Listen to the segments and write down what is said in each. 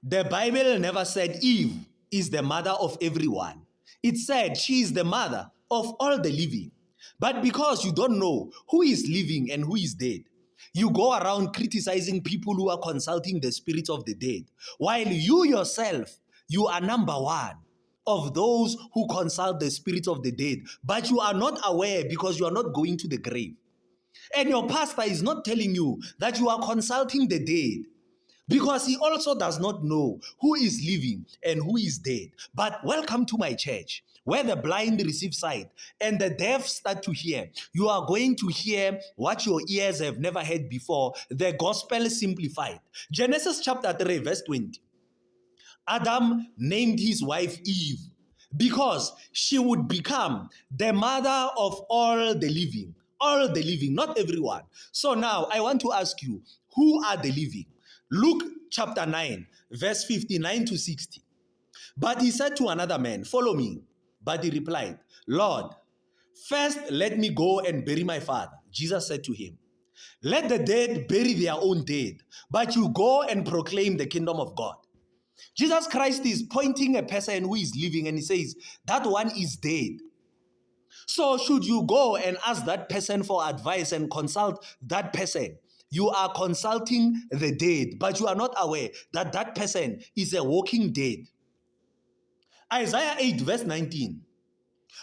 The Bible never said Eve is the mother of everyone. It said she is the mother of all the living. But because you don't know who is living and who is dead, you go around criticizing people who are consulting the spirits of the dead, while you yourself, you are number one of those who consult the spirits of the dead, but you are not aware because you are not going to the grave. And your pastor is not telling you that you are consulting the dead, because he also does not know who is living and who is dead. But welcome to my church, where the blind receive sight and the deaf start to hear. You are going to hear what your ears have never heard before, the gospel simplified. Genesis chapter 3, verse 20. Adam named his wife Eve because she would become the mother of all the living. All the living, not everyone. So now I want to ask you, who are the living? Luke chapter 9, verse 59 to 60. But he said to another man, follow me. But he replied, Lord, first let me go and bury my father. Jesus said to him, let the dead bury their own dead, but you go and proclaim the kingdom of God. Jesus Christ is pointing a person who is living and he says, that one is dead. So should you go and ask that person for advice and consult that person? You are consulting the dead, but you are not aware that that person is a walking dead. Isaiah 8 verse 19.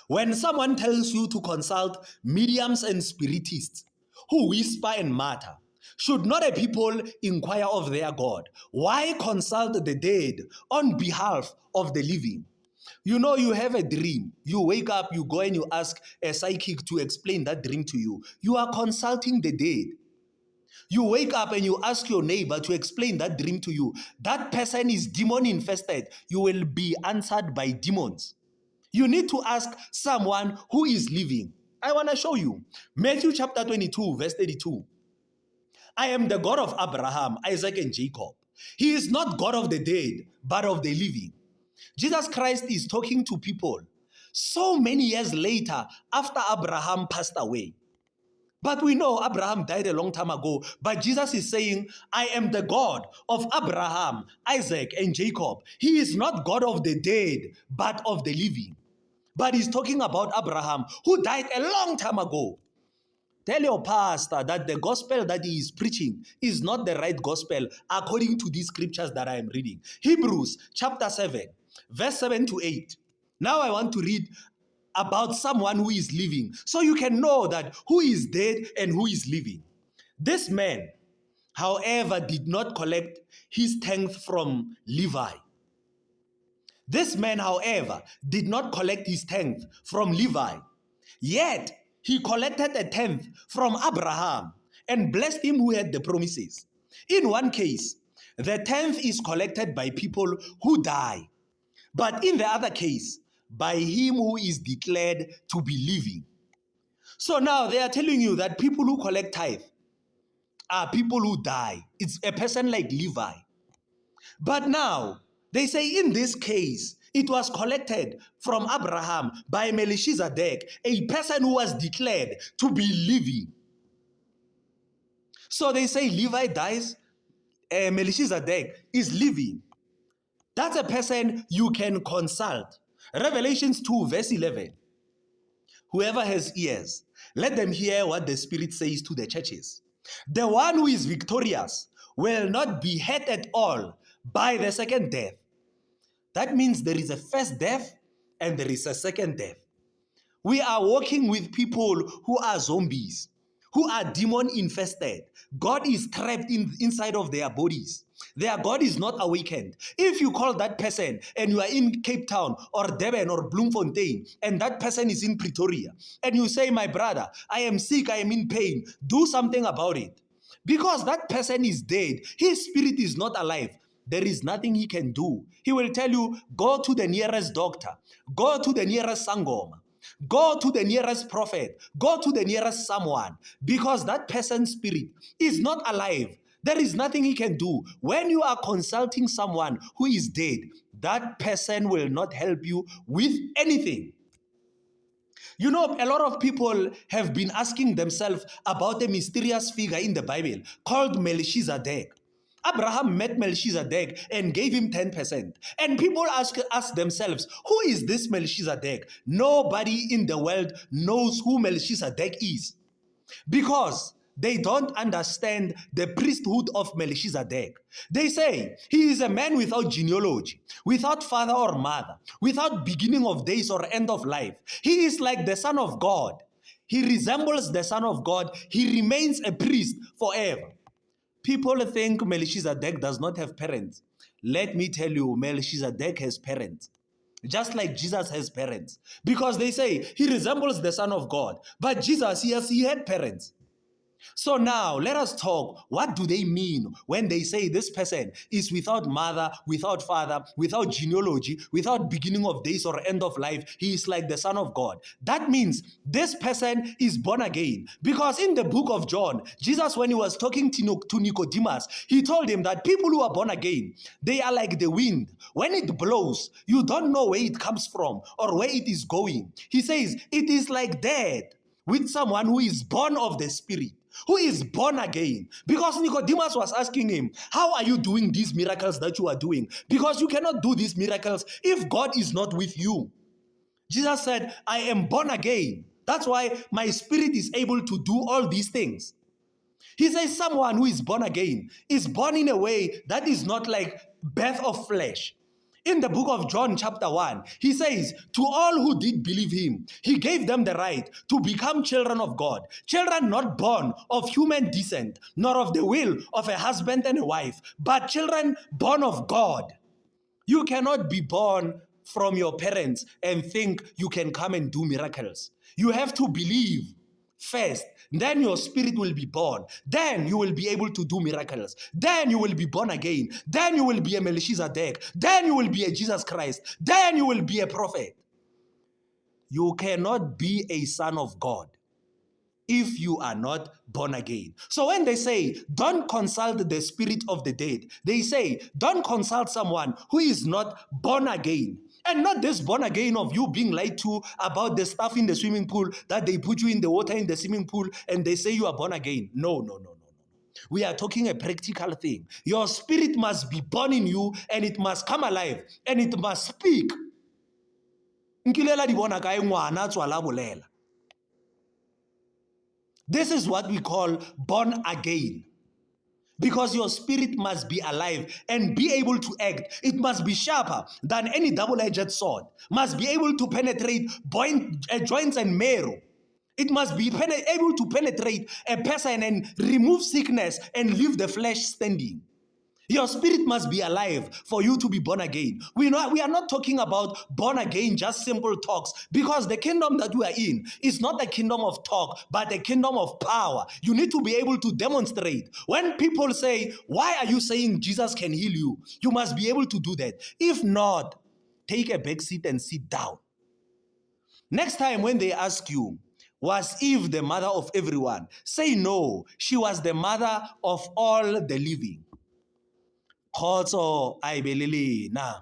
When someone tells you to consult mediums and spiritists who whisper and mutter, should not a people inquire of their God? Why consult the dead on behalf of the living? You know, you have a dream. You wake up, you go and you ask a psychic to explain that dream to you. You are consulting the dead. You wake up and you ask your neighbor to explain that dream to you. That person is demon infested. You will be answered by demons. You need to ask someone who is living. I want to show you. Matthew chapter 22, verse 32. I am the God of Abraham, Isaac, and Jacob. He is not God of the dead, but of the living. Jesus Christ is talking to people so many years later after Abraham passed away. But we know Abraham died a long time ago. But Jesus is saying, I am the God of Abraham, Isaac, and Jacob. He is not God of the dead, but of the living. But he's talking about Abraham, who died a long time ago. Tell your pastor that the gospel that he is preaching is not the right gospel according to these scriptures that I am reading. Hebrews chapter 7, verse 7 to 8. Now I want to read about someone who is living, so you can know that who is dead and who is living. This man, however, did not collect his tenth from Levi. This man, however, did not collect his tenth from Levi. Yet he collected a tenth from Abraham and blessed him who had the promises. In one case, the tenth is collected by people who die, but in the other case, by him who is declared to be living. So now they are telling you that people who collect tithe are people who die. It's a person like Levi. But now they say in this case, it was collected from Abraham by Melchizedek, a person who was declared to be living. So they say Levi dies, Melchizedek is living. That's a person you can consult. Revelations 2 verse 11. Whoever has ears, let them hear what the Spirit says to the churches. The one who is victorious will not be hurt at all by the second death. That means there is a first death and there is a second death. We are working with people who are zombies, who are demon infested. God is trapped inside of their bodies. Their God is not awakened. If you call that person and you are in Cape Town or Durban or Bloemfontein and that person is in Pretoria and you say, my brother, I am sick, I am in pain, do something about it. Because that person is dead. His spirit is not alive. There is nothing he can do. He will tell you, go to the nearest doctor. Go to the nearest Sangoma. Go to the nearest prophet. Go to the nearest someone. Because that person's spirit is not alive. There is nothing he can do. When you are consulting someone who is dead, that person will not help you with anything. You know, a lot of people have been asking themselves about a mysterious figure in the Bible called Melchizedek. Abraham met Melchizedek and gave him 10%. And people ask themselves, who is this Melchizedek? Nobody in the world knows who Melchizedek is because they don't understand the priesthood of Melchizedek. They say he is a man without genealogy, without father or mother, without beginning of days or end of life. He is like the Son of God. He resembles the Son of God. He remains a priest forever. People think Melchizedek does not have parents. Let me tell you, Melchizedek has parents. Just like Jesus has parents. Because they say he resembles the Son of God. But Jesus, he had parents. So now let us talk. What do they mean when they say this person is without mother, without father, without genealogy, without beginning of days or end of life? He is like the Son of God. That means this person is born again. Because in the book of John, Jesus, when he was talking to Nicodemus, he told him that people who are born again, they are like the wind. When it blows, you don't know where it comes from or where it is going. He says it is like that with someone who is born of the Spirit, who is born again. Because Nicodemus was asking him, how are you doing these miracles that you are doing? Because you cannot do these miracles if God is not with you. Jesus said, I am born again. That's why my spirit is able to do all these things. He says someone who is born again is born in a way that is not like birth of flesh. In the book of John chapter 1, he says, to all who did believe him, he gave them the right to become children of God. Children not born of human descent, nor of the will of a husband and a wife, but children born of God. You cannot be born from your parents and think you can come and do miracles. You have to believe first, then your spirit will be born. Then you will be able to do miracles. Then you will be born again. Then you will be a Melchizedek. Then you will be a Jesus Christ. Then you will be a prophet. You cannot be a son of God if you are not born again. So when they say, don't consult the spirit of the dead, they say, don't consult someone who is not born again. And not this born again of you being lied to about the stuff in the swimming pool, that they put you in the water in the swimming pool and they say you are born again. No. We are talking a practical thing. Your spirit must be born in you and it must come alive and it must speak. This is what we call born again. Because your spirit must be alive and be able to act. It must be sharper than any double-edged sword. Must be able to penetrate joints and marrow. It must be able to penetrate a person and remove sickness and leave the flesh standing. Your spirit must be alive for you to be born again. We are not talking about born again, just simple talks, because the kingdom that we are in is not the kingdom of talk, but the kingdom of power. You need to be able to demonstrate. When people say, why are you saying Jesus can heal you? You must be able to do that. If not, take a back seat and sit down. Next time when they ask you, was Eve the mother of everyone? Say no, she was the mother of all the living. Khotso, I believe na.